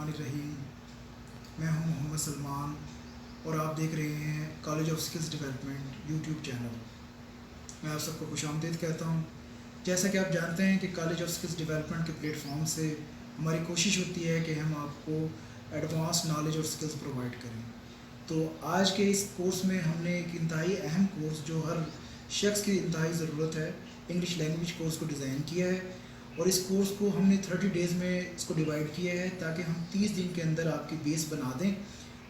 बिस्मिल्लाहिर्रहमानिर्रहीम। मैं हूं मोहम्मद सलमान और आप देख रहे हैं college of skills development YouTube channel. मैं आप सबको खुशामदीद कहता हूं। जैसा कि आप जानते हैं कि कॉलेज ऑफ स्किल्स डेवलपमेंट के प्लेटफॉर्म से हमारी कोशिश होती है कि हम आपको एडवांस नॉलेज और स्किल्स प्रोवाइड करें। तो आज के इस कोर्स में हमने एक इंतहाई अहम कोर्स जो हर शख्स की इंतहाई ज़रूरत है, इंग्लिश लैंग्वेज कोर्स को डिज़ाइन किया है। और इस कोर्स को हमने 30 डेज़ में इसको डिवाइड किया है ताकि हम 30 दिन के अंदर आपकी बेस बना दें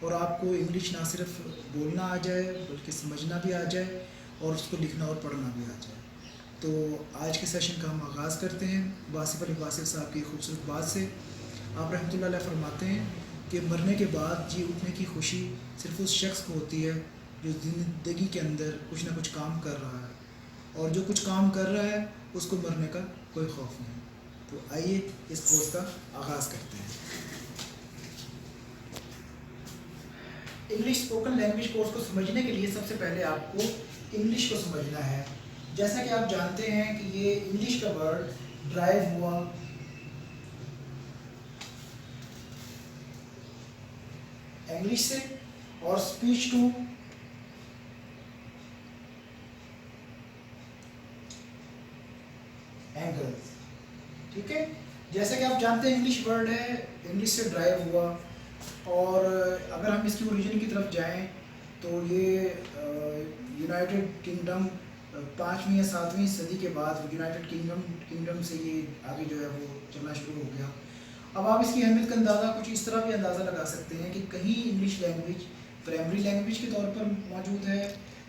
और आपको इंग्लिश ना सिर्फ बोलना आ जाए बल्कि समझना भी आ जाए और उसको लिखना और पढ़ना भी आ जाए। तो आज के सेशन का हम आगाज़ करते हैं वासिफ़ अली वासिफ़ साहब की खूबसूरत बात से। आप रहमतुल्लाह अलैह फरमाते हैं कि मरने के बाद जी उठने की खुशी सिर्फ उस शख्स को होती है जो ज़िंदगी के अंदर कुछ ना कुछ काम कर रहा है, और जो कुछ काम कर रहा है उसको मरने का कोई खौफ नहीं। तो आइए इस कोर्स का आगाज़ करते हैं। इंग्लिश स्पोकन लैंग्वेज कोर्स को समझने के लिए सबसे पहले आपको इंग्लिश को समझना है। जैसा कि आप जानते हैं कि ये इंग्लिश का वर्ड ड्राइव हुआ इंग्लिश से और स्पीच टू एंगल्स, ठीक है। जैसे कि आप जानते हैं इंग्लिश वर्ड है, इंग्लिश से ड्राइव हुआ, और अगर हम इसकी ओरिजिन की तरफ जाएं तो ये यूनाइटेड किंगडम 5वीं या 7वीं सदी के बाद यूनाइटेड किंगडम से ये आगे जो है वो चलना शुरू हो गया। अब आप इसकी अहमियत का अंदाज़ा कुछ इस तरह भी अंदाज़ा लगा सकते हैं कि कहीं इंग्लिश लैंग्वेज प्राइमरी लैंग्वेज के तौर पर मौजूद है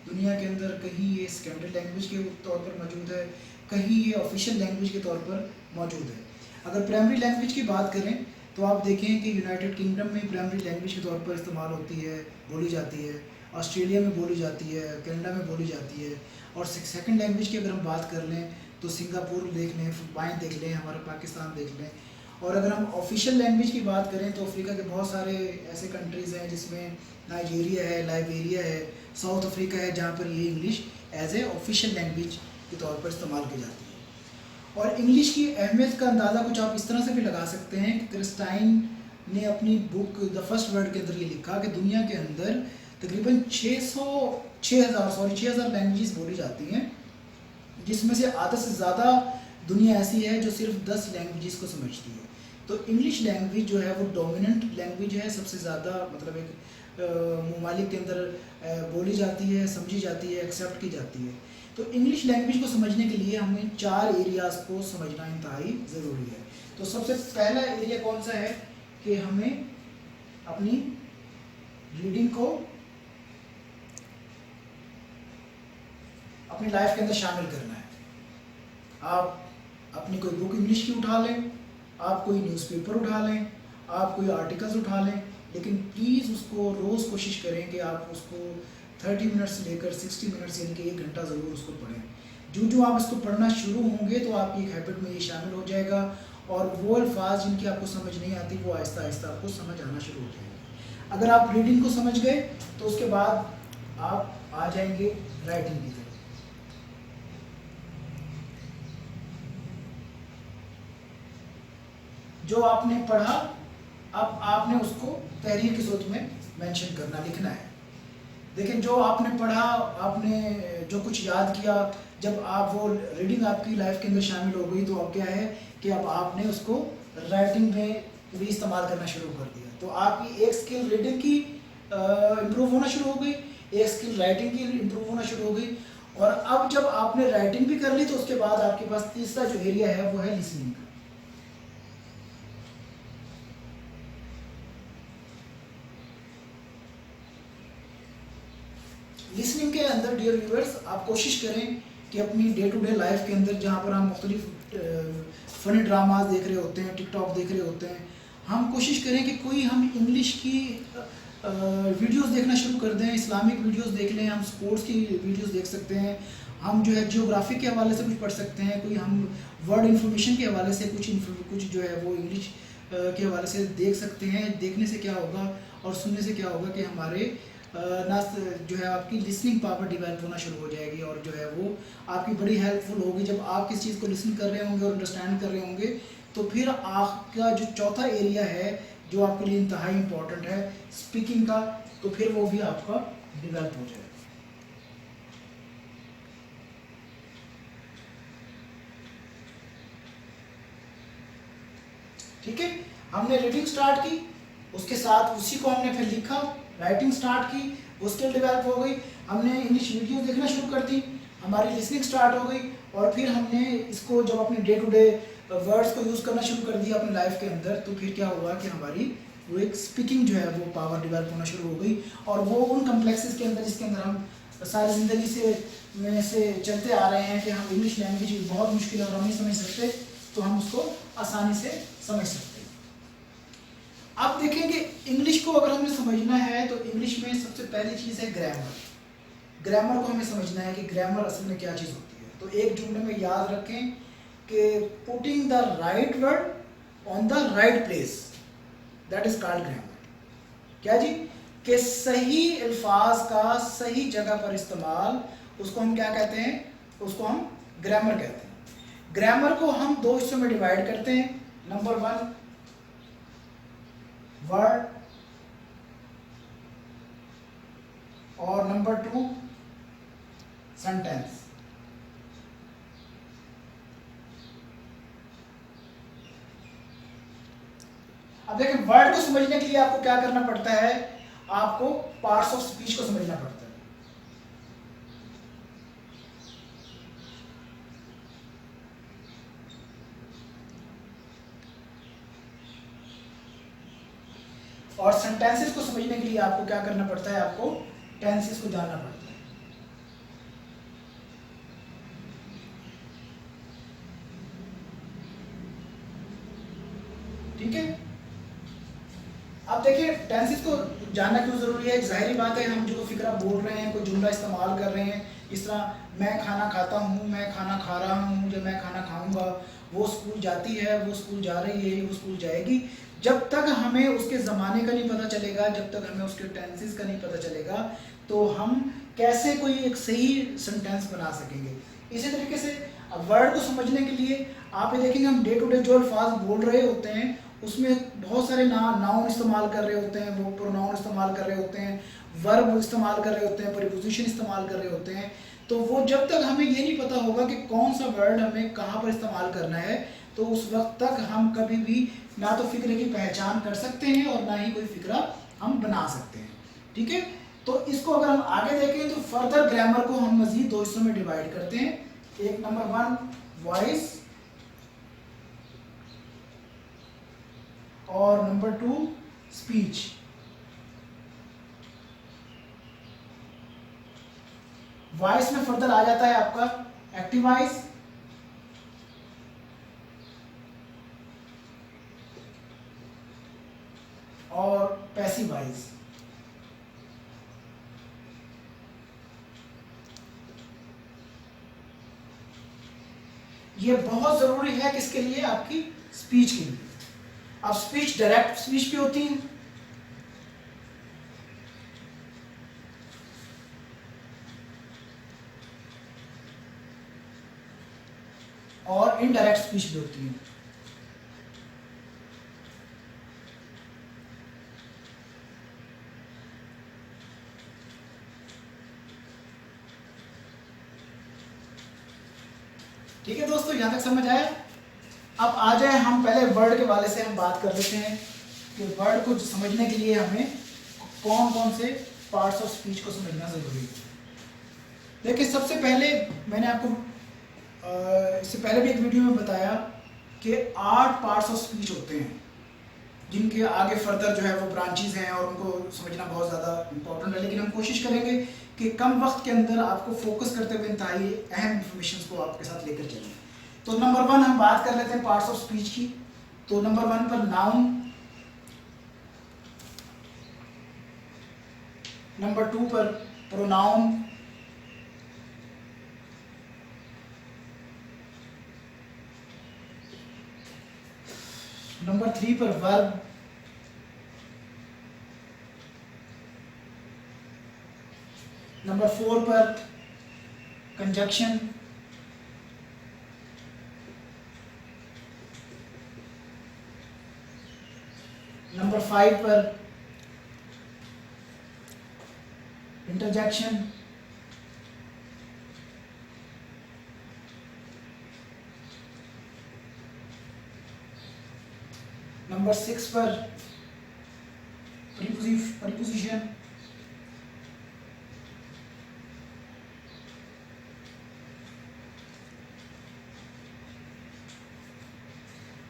दुनिया के अंदर, कहीं ये सेकेंडरी लैंग्वेज के तौर पर मौजूद है, कहीं ये ऑफिशियल लैंग्वेज के तौर पर मौजूद है। अगर प्राइमरी लैंग्वेज की बात करें तो आप देखें कि यूनाइटेड किंगडम में प्राइमरी लैंग्वेज के तौर पर इस्तेमाल होती है, बोली जाती है, ऑस्ट्रेलिया में बोली जाती है, कनाडा में बोली जाती है। और सेकंड लैंग्वेज की अगर हम बात कर लें तो सिंगापुर देख लें, फिलिपाइन देख लें, हमारा पाकिस्तान देख लें। और अगर हम ऑफिशियल लैंग्वेज की बात करें तो अफ्रीका के बहुत सारे ऐसे कंट्रीज़ हैं जिसमें नाइजीरिया है, लाइबेरिया है, साउथ अफ्रीका है, जहाँ पर ये English as a official language के तौर पर इस्तेमाल की जाती है। और इंग्लिश की अहमियत का अंदाज़ा कुछ आप इस तरह से भी लगा सकते हैं कि क्रिस्टाइन ने अपनी बुक द फर्स्ट वर्ल्ड के अंदर ये लिखा कि दुनिया के अंदर तकरीबन 6,000 लैंग्वेजेस बोली जाती हैं, जिसमें से आधा से ज़्यादा दुनिया ऐसी है जो सिर्फ 10 लैंग्वेजेस को समझती है। तो इंग्लिश लैंग्वेज जो है वो डोमिनेंट लैंग्वेज है, सबसे ज़्यादा मतलब एक ममालिक के अंदर बोली जाती है, समझी जाती है, एक्सेप्ट की जाती है। तो इंग्लिश लैंग्वेज को समझने के लिए हमें 4 एरियाज़ को समझना इंतहाई ज़रूरी है। तो सबसे पहला एरिया कौन सा है कि हमें अपनी रीडिंग को अपनी लाइफ के अंदर शामिल करना है। आप अपनी कोई बुक इंग्लिश की उठा लें, आप कोई न्यूज़पेपर उठा लें, आप कोई आर्टिकल्स उठा लें, लेकिन प्लीज़ उसको रोज़ कोशिश करें कि आप उसको 30 मिनट से लेकर 60 मिनट्स यानी कि 1 घंटा ज़रूर उसको पढ़ें। जो आप इसको पढ़ना शुरू होंगे तो आपकी एक हैबिट में ये शामिल हो जाएगा, और वो अल्फाज जिनकी आपको समझ नहीं आती वो आहिस्ता आहिस्ता आपको समझ आना शुरू हो जाएगा। अगर आप रीडिंग को समझ गए तो उसके बाद आप आ जाएंगे राइटिंग की तरफ। जो आपने पढ़ा अब आपने उसको तहरीर की सूरत में मेंशन करना, लिखना है। देखें, जो आपने पढ़ा, आपने जो कुछ याद किया, जब आप वो रीडिंग आपकी लाइफ के अंदर शामिल हो गई तो अब क्या है कि अब आपने उसको राइटिंग में भी इस्तेमाल करना शुरू कर दिया। तो आपकी एक स्किल रीडिंग की इम्प्रूव होना शुरू हो गई, एक स्किल राइटिंग की इम्प्रूव होना शुरू हो गई। और अब जब आपने राइटिंग भी कर ली तो उसके बाद आपके पास तीसरा जो एरिया है वो है लिसनिंग का। लिसनिंग के अंदर डियर व्यूअर्स आप कोशिश करें कि अपनी डे टू डे लाइफ के अंदर जहाँ पर हम मुख्तलिफ फ़नी ड्रामाज देख रहे होते हैं, टिकटॉक देख रहे होते हैं, हम कोशिश करें कि कोई हम इंग्लिश की वीडियोस देखना शुरू कर दें, इस्लामिक वीडियोस देख लें, हम स्पोर्ट्स की वीडियोस देख सकते हैं, हम जो है जियोग्राफी के हवाले से कुछ पढ़ सकते हैं, कोई हम वर्ड इंफॉर्मेशन के हवाले से कुछ जो है वो इंग्लिश के हवाले से देख सकते हैं। देखने से क्या होगा और सुनने से क्या होगा कि हमारे ना जो है आपकी लिसनिंग पावर डेवलप होना शुरू हो जाएगी, और जो है वो आपकी बड़ी हेल्पफुल होगी। जब आप किसी चीज़ को लिसन कर रहे होंगे और अंडरस्टैंड कर रहे होंगे तो फिर आपका जो चौथा एरिया है जो आपके लिए इंतहाई इम्पोर्टेंट है स्पीकिंग का, तो फिर वो भी आपका डेवलप हो जाएगा। ठीक है, हमने रीडिंग स्टार्ट की, उसके साथ उसी को हमने फिर लिखा, राइटिंग स्टार्ट की, वो स्किल डेवलप हो गई। हमने इंग्लिश वीडियो देखना शुरू कर दी, हमारी लिसनिंग स्टार्ट हो गई, और फिर हमने इसको जब अपने डे टू डे वर्ड्स को यूज़ करना शुरू कर दिया अपनी लाइफ के अंदर, तो फिर क्या हुआ कि हमारी वो एक स्पीकिंग जो है वो पावर डेवलप होना शुरू हो गई। और वो उन कम्प्लेक्सेस के अंदर जिसके अंदर हम सारी ज़िंदगी से चलते आ रहे हैं कि हम इंग्लिश लैंग्वेज बहुत मुश्किल है और हम नहीं समझ सकते, तो हम उसको आसानी से समझ सकते हैं। अब देखेंगे इंग्लिश को अगर हमें समझना है तो इंग्लिश में सबसे पहली चीज़ है ग्रामर। ग्रामर को हमें समझना है कि ग्रामर असल में क्या चीज़ होती है। तो एक जुमले में याद रखें कि putting the right word on the right place, that is called grammar. क्या जी? कि सही अल्फाज का सही जगह पर इस्तेमाल, उसको हम क्या कहते हैं? उसको हम ग्रामर कहते हैं। ग्रामर को हम दो हिस्सों में डिवाइड करते हैं। नंबर 1 वर्ड, और नंबर 2 सेंटेंस। अब देखिए, वर्ड को समझने के लिए आपको क्या करना पड़ता है? आपको पार्ट्स ऑफ स्पीच को समझना पड़ता है। और सेंटेंसेस को समझने के लिए आपको क्या करना पड़ता है? आपको टेंसेस को जानना पड़ता है। ठीक है, अब देखिए टेंसेस को जानना क्यों जरूरी है? जाहिर बात है, हम जो फिक्रा बोल रहे हैं, कोई जुमला इस्तेमाल कर रहे हैं, इस तरह मैं खाना खाता हूँ, मैं खाना खा रहा हूँ, जब मैं खाना खाऊंगा, वो स्कूल जाती है, वो स्कूल जा रही है, वो स्कूल जाएगी। जब तक हमें उसके ज़माने का नहीं पता चलेगा, जब तक हमें उसके टेंसेस का नहीं पता चलेगा, तो हम कैसे कोई एक सही सेंटेंस बना सकेंगे। इसी तरीके से वर्ड को समझने के लिए आप ये देखेंगे, हम डे टू डे जो अल्फाज बोल रहे होते हैं उसमें बहुत सारे नाउन इस्तेमाल कर रहे होते हैं, वो प्रोनाउन इस्तेमाल कर रहे होते हैं, वर्ब इस्तेमाल कर रहे होते हैं, प्रीपोजिशन इस्तेमाल कर रहे होते हैं। तो वो जब तक हमें ये नहीं पता होगा कि कौन सा वर्ड हमें कहाँ पर इस्तेमाल करना है, तो उस वक्त तक हम कभी भी ना तो फिक्रे की पहचान कर सकते हैं और ना ही कोई फिक्रा हम बना सकते हैं। ठीक है, तो इसको अगर हम आगे देखें तो फर्दर ग्रामर को हम मजीद दो हिस्सों में डिवाइड करते हैं। एक नंबर 1 वॉइस, और नंबर 2 स्पीच। वॉइस में फर्दर आ जाता है आपका एक्टिव वॉइस, और पैसिव वॉइस। ये बहुत जरूरी है किसके लिए? आपकी स्पीच के लिए। अब स्पीच डायरेक्ट स्पीच भी होती है और इनडायरेक्ट स्पीच भी होती है। ठीक है दोस्तों, यहां तक समझ आया? अब आ जाए हम पहले वर्ड के वाले से हम बात कर लेते हैं कि वर्ड को समझने के लिए हमें कौन कौन से पार्ट्स ऑफ स्पीच को समझना जरूरी है। देखिए, सबसे पहले मैंने आपको इससे पहले भी एक वीडियो में बताया कि 8 पार्ट्स ऑफ स्पीच होते हैं, जिनके आगे फर्दर जो है वो ब्रांचेस हैं और उनको समझना बहुत ज़्यादा इंपॉर्टेंट है। लेकिन हम कोशिश करेंगे कि कम वक्त के अंदर आपको फोकस करते हुए इंतहाई अहम इंफॉर्मेशन को आपके साथ लेकर चलें। तो नंबर 1 हम बात कर लेते हैं पार्ट्स ऑफ स्पीच की। तो नंबर 1 पर नाउन, नंबर 2 पर प्रोनाउन, नंबर 3 पर वर्ब, नंबर 4 पर कंजक्शन, नंबर नंबर 5 पर इंटरजेक्शन, नंबर 6 पर प्रीपोजिशन,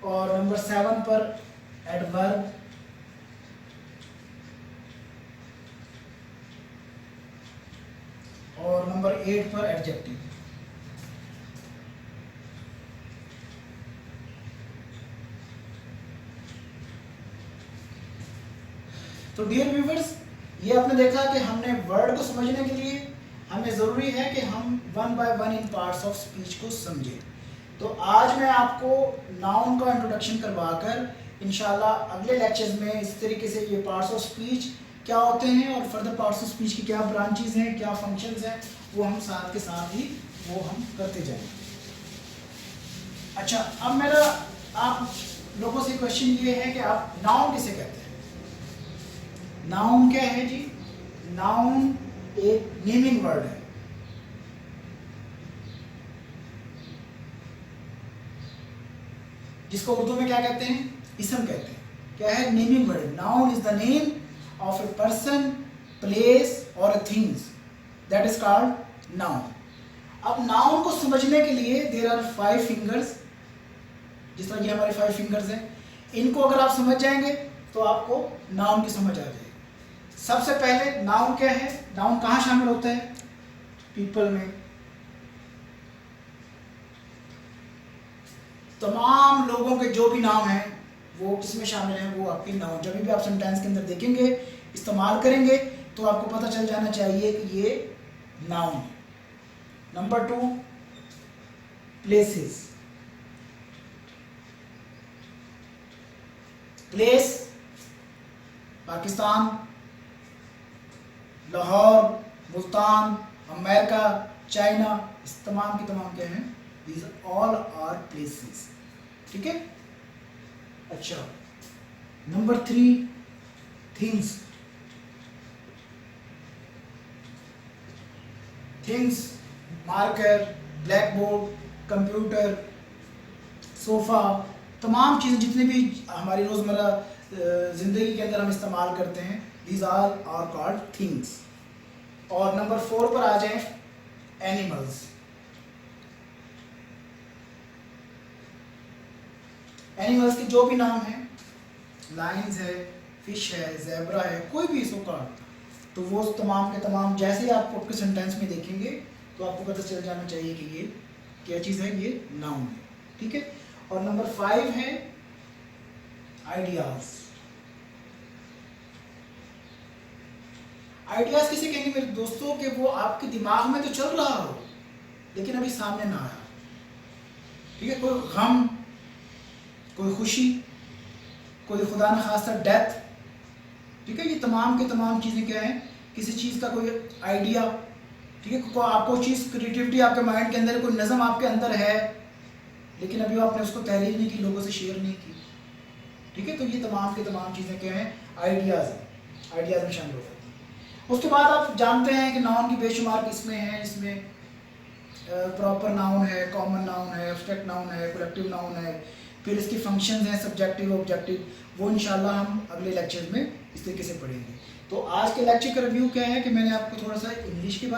और नंबर 7 पर एडवर्ब, और नंबर 8 पर एडजेक्टिव। तो डियर व्यूवर्स, ये आपने देखा कि हमने वर्ड को समझने के लिए हमें ज़रूरी है कि हम one by one in parts of speech को समझें। तो आज मैं आपको नाउन का इंट्रोडक्शन करवाकर इंशाल्लाह अगले लेक्चर्स में इस तरीके से ये पार्ट्स ऑफ स्पीच क्या होते हैं और फर्दर पार्ट्स ऑफ स्पीच की क्या ब्रांचेस हैं, क्या फंक्शंस हैं, वो हम साथ के साथ ही वो हम करते जाएंगे। अच्छा, अब मेरा आप लोगों से क्वेश्चन ये है कि आप नाउन किसे कहते हैं? नाउन क्या है जी? नाउन एक नेमिंग वर्ड है। जिसको उर्दू में क्या कहते हैं? इसम कहते हैं। क्या है? Naming word. Noun is the name of a person, place और a things, that is called noun. अब नाउन को समझने के लिए देयर आर 5 फिंगर्स, जिस तरह ये हमारे 5 फिंगर्स हैं, इनको अगर आप समझ जाएंगे तो आपको नाउन की समझ आ जाएगी। सबसे पहले नाउन क्या है? नाउन कहाँ शामिल होता है? पीपल में। तमाम लोगों के जो भी नाम हैं वो किसमें शामिल हैं? वो आपके नाउन। जब भी आप सेंटेंस के अंदर देखेंगे, इस्तेमाल करेंगे, तो आपको पता चल जाना चाहिए कि ये नाउन है। Number 2, places. Place Pakistan, Lahore, Multan, America, China, इस तमाम की तमाम क्या हैं? These all are places। ठीक है? अच्छा, number 3, things. Things, marker, black board, computer, sofa, तमाम चीज़ें जितनी भी हमारी रोज़मर्रा ज़िंदगी के अंदर हम इस्तेमाल करते हैं, these all are called things। और नंबर 4 पर आ जाएं, एनिमल्स। एनिमल्स के जो भी नाम हैं, लायंस है, फिश है, ज़ेब्रा है, कोई भी इसको का, तो वो तमाम के तमाम जैसे ही आप आपके सेंटेंस में देखेंगे तो आपको पता चल जाना चाहिए कि ये क्या चीज़ है, ये नाउन है। ठीक है? और नंबर 5 है आइडियाज। आइडियाज किसे कहेंगे मेरे दोस्तों? कि वो आपके दिमाग में तो चल रहा हो लेकिन अभी सामने ना आया। ठीक है? कोई गम, कोई खुशी, कोई खुदा न खास्ता डेथ। ठीक है? ये तमाम के तमाम चीज़ें क्या हैं? किसी चीज़ का कोई आइडिया। ठीक है? आपको चीज़, क्रिएटिविटी आपके माइंड के अंदर, कोई नज़म आपके अंदर है लेकिन अभी आपने उसको तहरीर नहीं की, लोगों से शेयर नहीं की। ठीक है? तो ये तमाम के तमाम चीज़ें क्या हैं? आइडियाज़ हैं, आइडियाज़ में शामिल हो जाती हैं। उसके बाद आप जानते हैं कि नाउन की बेशुमार किस्में हैं। इसमें प्रॉपर नाउन है, कॉमन नाउन है, एब्स्ट्रैक्ट नाउन है, कलेक्टिव नाउन है, फिर इसकी फंक्शंस हैं, सब्जेक्टिव, ऑब्जेक्टिव। वो इंशाल्लाह हम अगले लेक्चर्स में इस तरीके से पढ़ेंगे। तो आज के लेक्चर का रिव्यू क्या है कि मैंने आपको थोड़ा सा इंग्लिश के बारे